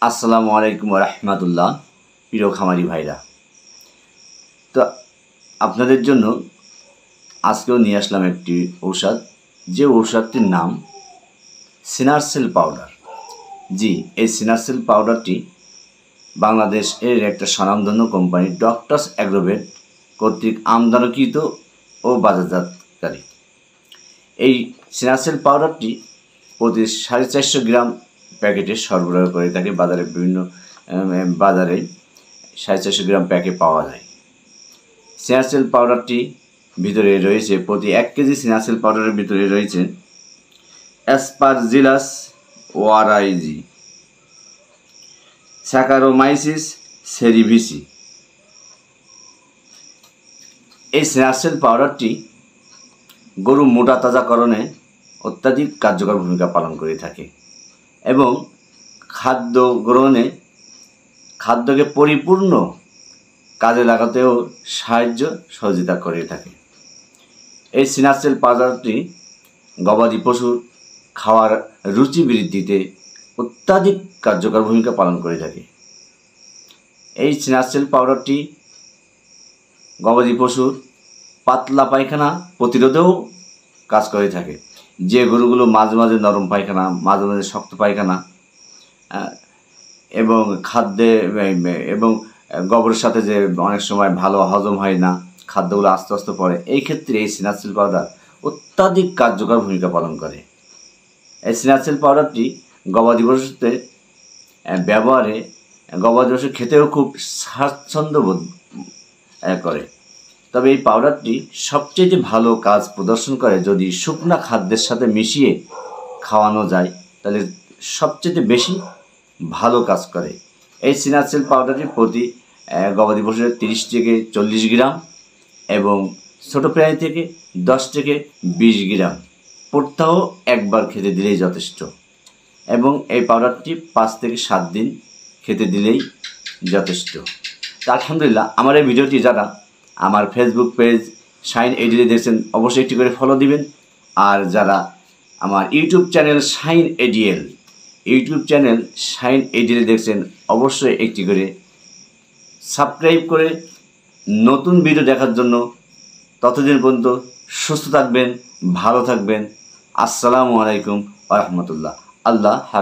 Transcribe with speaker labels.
Speaker 1: আসসালামু আলাইকুম রাহমাতুল্লাহ। প্রিয় খামারি ভাইরা, তো আপনাদের জন্য আজকেও নিয়ে আসলাম একটি ঔষধ, যে ঔষধটির নাম সিনারসেল পাউডার। জি, এই সিনারসেল পাউডারটি বাংলাদেশের একটা স্বনামধন্য কোম্পানি ডক্টরস অ্যাগ্রোভেট কর্তৃক আমদানিকৃত ও বাজারজাতকারী। এই সিনারসেল পাউডারটি প্রতি 450 গ্রাম প্যাকেটে সরবরাহ করে থাকে। বাজারে বিভিন্ন বাজারে 450 গ্রাম প্যাকেট পাওয়া যায়। সিনারসেল পাউডারটি ভিতরে রয়েছে, প্রতি 1 কেজি সিনারসেল পাউডারের ভিতরে রয়েছে অ্যাসপারজিলাস ওয়ারাইজি, স্যাকারোমাইসিস সেরিভিসি। এই সিনারসেল পাউডারটি গরু মোটা তাজাকরণে অত্যাধিক কার্যকর ভূমিকা পালন করে থাকে এবং খাদ্য গ্রহণে খাদ্যকে পরিপূর্ণ কাজে লাগাতেও সহযোগিতা করে থাকে। এই সিনারসেল পাউডারটি গবাদি পশুর খাওয়ার রুচি বৃদ্ধিতে অত্যাধিক কার্যকর ভূমিকা পালন করে থাকে। এই সিনারসেল পাউডারটি গবাদি পশুর পাতলা পায়খানা প্রতিরোধেও কাজ করে থাকে। যে গরুগুলো মাঝে মাঝে নরম পায়খানা, মাঝে মাঝে শক্ত পায়খানা এবং খাদ্যে এবং গোবরের সাথে যে অনেক সময় ভালো হজম হয় না, খাদ্যগুলো আস্তে আস্তে পড়ে, এই ক্ষেত্রে এই সিনারসেল পাউডার অত্যাধিক কার্যকর ভূমিকা পালন করে। এই সিনারসেল পাউডারটি গবাদি পশুতে ব্যবহারে গবাদি পশু খেতেও খুব স্বাচ্ছন্দ্য বোধ করে। তবে এই পাউডারটি সবচেয়ে ভালো কাজ প্রদর্শন করে যদি শুকনো খাদ্যের সাথে মিশিয়ে খাওয়ানো যায়, তাহলে সবচেয়ে বেশি ভালো কাজ করে। এই সিনারসেল পাউডারটি প্রতি গবাদি পশুর 30 থেকে 40 গ্রাম এবং ছোটো প্রাণী থেকে 10 থেকে 20 গ্রাম প্রত্যহ একবার খেতে দিলেই যথেষ্ট এবং এই পাউডারটি 5 থেকে 7 দিন খেতে দিলেই যথেষ্ট। আলহামদুলিল্লাহ, আমার এই ভিডিওটি যারা আমার ফেসবুক পেজ শাইন এডিএল দেখছেন অবশ্যই একটি করে ফলো দিবেন, আর যারা আমার ইউটিউব চ্যানেল শাইন এডিএল দেখছেন অবশ্যই একটি করে সাবস্ক্রাইব করে নতুন ভিডিও দেখার জন্য। ততদিন পর্যন্ত সুস্থ থাকবেন, ভালো থাকবেন। আসসালামু আলাইকুম ওয়া রাহমাতুল্লাহ। আল্লাহ হাফেজ।